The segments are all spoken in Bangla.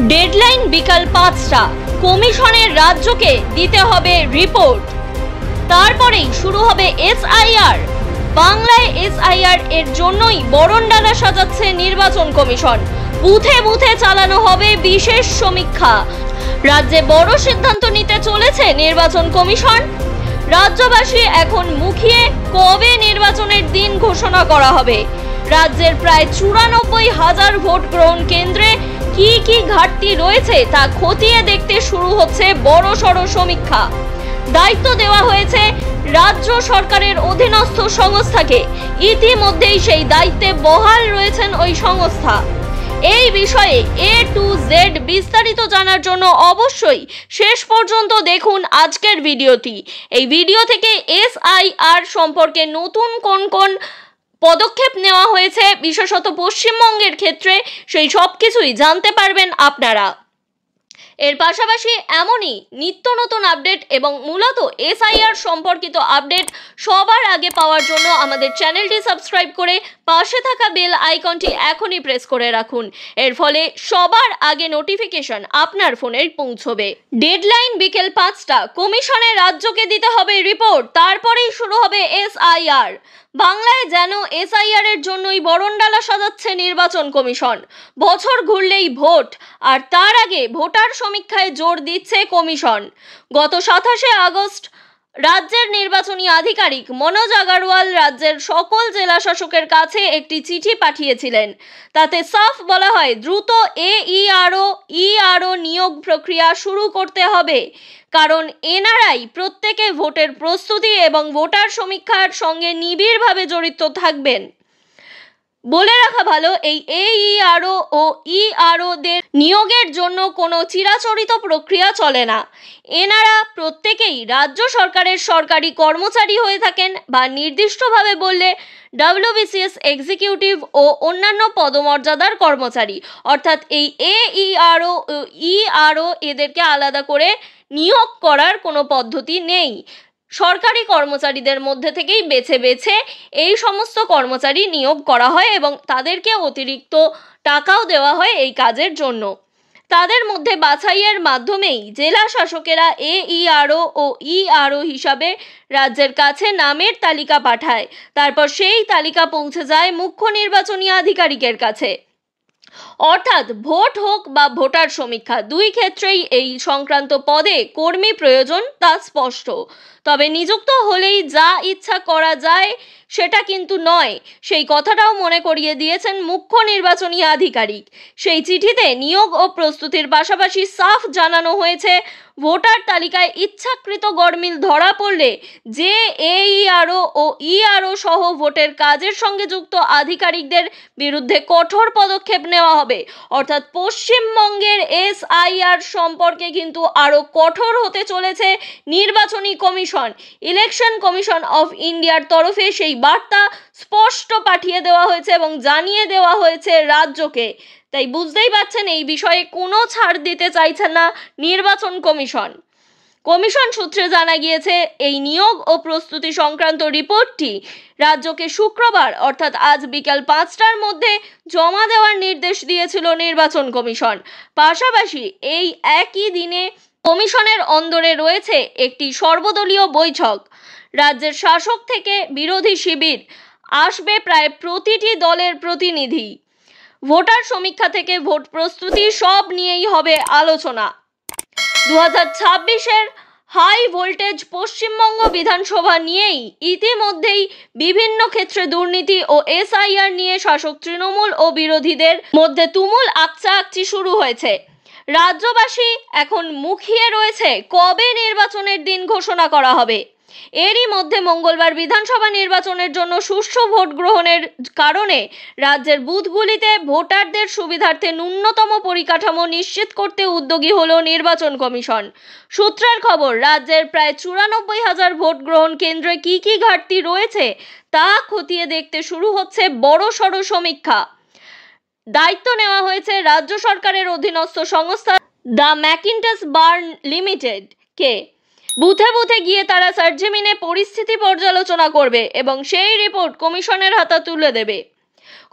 ডেডলাইন বিকাল ৫টা। কমিশনের রাজ্যকে দিতে হবে রিপোর্ট, তারপরেই শুরু হবে এসআইআর। বাংলায় এসআইআর এর জন্যই বরণডালা সাজাচ্ছে নির্বাচন কমিশন। বুথে বুথে চালানো হবে বিশেষ সমীক্ষা। রাজ্যে বড় সিদ্ধান্ত নিতে চলেছে নির্বাচন কমিশন। রাজ্যবাসী এখন মুখিয়ে কবে নির্বাচনের দিন ঘোষণা করা হবে। রাজ্যের প্রায় ৯৪,০০০ ভোট গ্রহণ কেন্দ্রে কি কি ঘাটতি রয়েছে তা খতিয়ে দেখতে শুরু হচ্ছে বড়সড় সমীক্ষা। দায়িত্ব দেওয়া হয়েছে রাজ্য সরকারের অধীনস্থ সংস্থাকে। ইতিমধ্যেই সেই দায়িত্বে বহাল রয়েছেন ওই সংস্থা। এই বিষয়ে A to Z বিস্তারিত জানার জন্য অবশ্যই শেষ পর্যন্ত দেখুন আজকের ভিডিওটি। এই ভিডিও থেকে এসআইআর সম্পর্কে নতুন কোন কোন পদক্ষেপ নেওয়া হয়েছে বিশেষত পশ্চিমবঙ্গের ক্ষেত্রে সেই সব কিছুই জানতে পারবেন আপনারা। এর পাশাপাশি এমনই নিত্য নতুন আপডেট এবং মূলত এসআইআর সম্পর্কিত আপডেট সবার আগে পাওয়ার জন্য আমাদের চ্যানেলটি সাবস্ক্রাইব করে পাশে থাকা বেল আইকনটি এখনই প্রেস করে রাখুন। এর ফলে সবার আগে নোটিফিকেশন আপনার ফোনে পৌঁছবে। ডেডলাইন বিকেল ৫টা। কমিশনের রাজ্যকে দিতে হবে রিপোর্ট, তারপরেই শুরু হবে এসআইআর। বাংলায় যেন এসআইআর এর জন্যই বরণডালা সাজাচ্ছে নির্বাচন কমিশন। বছর ঘুরলেই ভোট, আর তার আগে ভোটার সমীক্ষায় জোর দিচ্ছে কমিশন। গত ২৭শে আগস্ট রাজ্যের নির্বাচনী আধিকারিক মনোজ আগরওয়াল রাজ্যের সকল জেলা শাসকের কাছে একটি চিঠি পাঠিয়েছিলেন। তাতে সাফ বলা হয় দ্রুত ইআরও নিয়োগ প্রক্রিয়া শুরু করতে হবে, কারণ এনারাই প্রত্যেকে ভোটের প্রস্তুতি এবং ভোটার সমীক্ষার সঙ্গে নিবিড়ভাবে জড়িত থাকবেন। বলে রাখা ভালো, এই এইআরও ও ইআরওদের নিয়োগের জন্য কোনো চিরাচরিত প্রক্রিয়া চলে না। এনারা প্রত্যেকেই রাজ্য সরকারের সরকারি কর্মচারী হয়ে থাকেন বা নির্দিষ্টভাবে বললে WBCS এক্সিকিউটিভ ও অন্যান্য পদমর্যাদার কর্মচারী। অর্থাৎ এই এইআরও ও ইআরও এদেরকে আলাদা করে নিয়োগ করার কোনো পদ্ধতি নেই। সরকারি কর্মচারীদের মধ্যে থেকেই বেছে বেছে এই সমস্ত কর্মচারী নিয়োগ করা হয় এবং তাদেরকে অতিরিক্ত টাকাও দেওয়া হয় এই কাজের জন্য। তাদের মধ্যে বাছাইয়ের মাধ্যমেই জেলা শাসকেরা এইআরও ও ইআরও হিসাবে রাজ্যের কাছে নামের তালিকা পাঠায়। তারপর সেই তালিকা পৌঁছে যায় মুখ্য নির্বাচনী আধিকারিকের কাছে। অর্থাৎ ভোট হোক বা ভোটার সমীক্ষা, দুই ক্ষেত্রেই এই সংক্রান্ত পদে কর্মী প্রয়োজন, তা স্পষ্ট। তবে নিযুক্ত হলেই যা ইচ্ছা করা যায় সেটা কিন্তু নয়, সেই কথাটাও মনে করিয়ে দিয়েছেন মুখ্য নির্বাচনী আধিকারিক। সেই চিঠিতে নিয়োগ ও প্রস্তুতির পাশাপাশি সাফ জানানো হয়েছে ভোটার তালিকায় ইচ্ছাকৃত গরমিল ধরা পড়লে যে এইআরও ও ইআরও সহ ভোটের কাজের সঙ্গে যুক্ত আধিকারিকদের বিরুদ্ধে কঠোর পদক্ষেপ নেওয়া হবে। অর্থাৎ পশ্চিমবঙ্গের এসআইআর সম্পর্কে কিন্তু আরও কঠোর হতে চলেছে নির্বাচনী কমিশন। ইলেকশন কমিশন অফ ইন্ডিয়ার তরফে সেই বার্তা স্পষ্ট পাঠিয়ে দেওয়া হয়েছে এবং জানিয়ে দেওয়া হয়েছে রাজ্যকে। তাই বুঝতেই পারছেন এই বিষয়ে কোনো ছাড় দিতে চাইছেন না নির্বাচন কমিশন। কমিশন সূত্রে জানা গিয়েছে এই নিয়োগ ও প্রস্তুতি সংক্রান্ত রিপোর্টটি রাজ্যকে শুক্রবার অর্থাৎ আজ বিকাল ৫টার মধ্যে জমা দেওয়ার নির্দেশ দিয়েছিল নির্বাচন কমিশন। পাশাপাশি এই একই দিনে কমিশনের অন্দরে রয়েছে একটি সর্বদলীয় বৈঠক। রাজ্যের শাসক থেকে বিরোধী শিবির আসবে প্রায় প্রতিটি দলের প্রতিনিধি। ভোটার সমীক্ষা থেকে ভোট প্রস্তুতি সব নিয়েই হবে আলোচনা। ২০২৬-এর হাই ভোল্টেজ পশ্চিমবঙ্গ বিধানসভা নিয়েই ইতিমধ্যেই বিভিন্ন ক্ষেত্রে দুর্নীতি ও এসআইআর নিয়ে শাসক তৃণমূল ও বিরোধীদের মধ্যে তুমুল আকচাকচি শুরু হয়েছে। রাজ্যবাসী এখন মুখিয়ে রয়েছে কবে নির্বাচনের দিন ঘোষণা করা হবে। এরই মধ্যে মঙ্গলবার বিধানসভা নির্বাচনের জন্য সুষ্ঠু ভোট গ্রহণের কারণে রাজ্যের বুথগুলিতে ভোটারদের সুবিধার্থে ন্যূনতম পরিকাঠামো নিশ্চিত করতে উদ্যোগী হলো নির্বাচন কমিশন। সূত্রের খবর, রাজ্যের প্রায় ৯৪,০০০ ভোট গ্রহণ কেন্দ্রে কি কি ঘাটতি রয়েছে তা খতিয়ে দেখতে শুরু হচ্ছে বড়সড় সমীক্ষা। দায়িত্ব নেওয়া হয়েছে রাজ্য সরকারের অধীনস্থ সংস্থা দ্য ম্যাকিন্টস বার্ন লিমিটেড কে। বুথে বুথে গিয়ে তারা সরজমিনে পরিস্থিতি পর্যালোচনা করবে এবং সেই রিপোর্ট কমিশনের হাতে তুলে দেবে।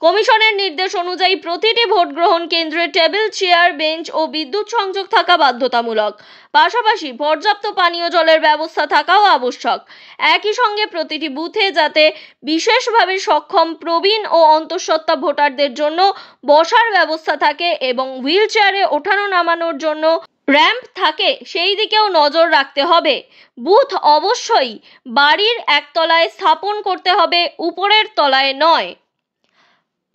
কমিশনের নির্দেশ অনুযায়ী প্রতিটি ভোট গ্রহণ কেন্দ্রে টেবিল, চেয়ার, বেঞ্চ ও বিদ্যুৎ সংযোগ থাকা বাধ্যতামূলক। পাশাপাশি পর্যাপ্ত পানীয় জলের ব্যবস্থা থাকাও আবশ্যক। একই সঙ্গে প্রতিটি বুথে যাতে বিশেষভাবে সক্ষম, প্রবীণ ও অন্তঃসত্ত্বা ভোটারদের জন্য বসার ব্যবস্থা থাকে এবং হুইল চেয়ারে ওঠানো নামানোর জন্য র্যাম্প থাকে, সেই দিকেও নজর রাখতে হবে। বুথ অবশ্যই বাড়ির একতলায় স্থাপন করতে হবে, উপরের তলায় নয়।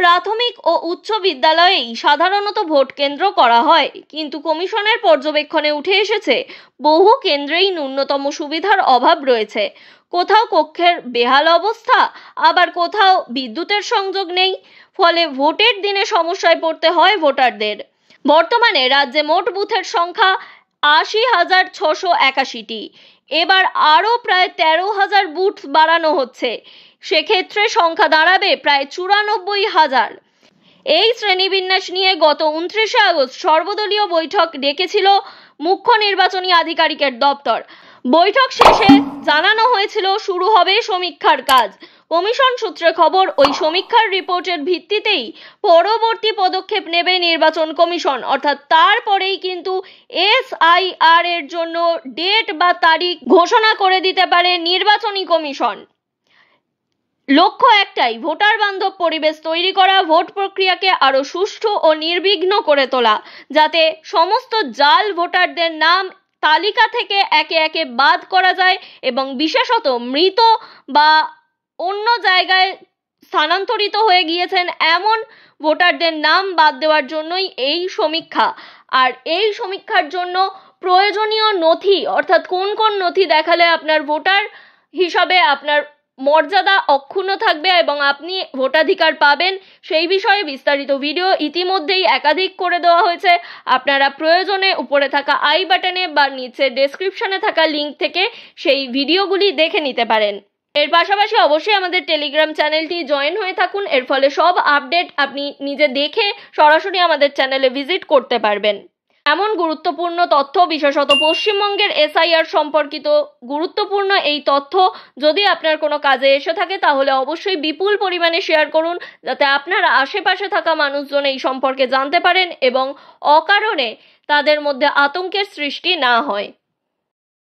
প্রাথমিক ও উচ্চ বিদ্যালয়েই সাধারণত ভোট কেন্দ্র করা হয়, কিন্তু কমিশনের পর্যবেক্ষণে উঠে এসেছে বহু কেন্দ্রেই ন্যূনতম সুবিধার অভাব রয়েছে। কোথাও কক্ষের বেহাল অবস্থা, আবার কোথাও বিদ্যুতের সংযোগ নেই, ফলে ভোটের দিনে সমস্যায় পড়তে হয় ভোটারদের। বর্তমানে রাজ্যে মোট বুথের সংখ্যা ৮০,৬৮১টি। এবার আরও প্রায় ১৩,০০০ বুথ বাড়ানো হচ্ছে। সেক্ষেত্রে সংখ্যা দাঁড়াবে প্রায় ৯৪,০০০। এই শ্রেণীবিন্যাস নিয়ে গত ২৯শে আগস্ট সর্বদলীয় বৈঠক ডেকেছিল মুখ্য নির্বাচনী আধিকারিকের দপ্তর। বৈঠক শেষে জানানো হয়েছিল শুরু হবে সমীক্ষার কাজ। কমিশন সূত্রে খবর, ওই সমীক্ষার রিপোর্টের ভিত্তিতেই পরবর্তী পদক্ষেপ নেবে নির্বাচন কমিশন, অর্থাৎ তারপরেই কিন্তু SIR এর জন্য ডেট বা তারিখ ঘোষণা করে দিতে পারে নির্বাচনী কমিশন। লক্ষ্য একটাই, ভোটার বান্ধব পরিবেশ তৈরি করা, ভোট প্রক্রিয়াকে আরো সুষ্ঠু ও নির্বিঘ্ন করে তোলা, যাতে সমস্ত জাল ভোটারদের নাম তালিকা থেকে একে একে বাদ করা যায় এবং বিশেষত মৃত বা অন্য জায়গায় স্থানান্তরিত হয়ে গিয়েছেন এমন ভোটারদের নাম বাদ দেওয়ার জন্যই এই সমীক্ষা। আর এই সমীক্ষার জন্য প্রয়োজনীয় নথি, অর্থাৎ কোন কোন নথি দেখালে আপনার ভোটার হিসাবে আপনার মর্যাদা অক্ষুণ্ণ থাকবে এবং আপনি ভোটাধিকার পাবেন, সেই বিষয়ে বিস্তারিত ভিডিও ইতিমধ্যেই একাধিক করে দেওয়া হয়েছে। আপনারা প্রয়োজনে উপরে থাকা আই বাটনে বা নিচে ডেসক্রিপশনে থাকা লিঙ্ক থেকে সেই ভিডিওগুলি দেখে নিতে পারেন। এর পাশাপাশি অবশ্যই আমাদের টেলিগ্রাম চ্যানেলটি জয়েন হয়ে থাকুন, এর ফলে সব আপডেট আপনি নিজে দেখে সরাসরি আমাদের চ্যানেলে ভিজিট করতে পারবেন। এমন গুরুত্বপূর্ণ তথ্য, বিশেষত পশ্চিমবঙ্গের SIR সম্পর্কিত গুরুত্বপূর্ণ এই তথ্য যদি আপনার কোনো কাজে এসে থাকে তাহলে অবশ্যই বিপুল পরিমাণে শেয়ার করুন, যাতে আপনার আশেপাশে থাকা মানুষজন এই সম্পর্কে জানতে পারেন এবং অকারণে তাদের মধ্যে আতঙ্কের সৃষ্টি না হয়।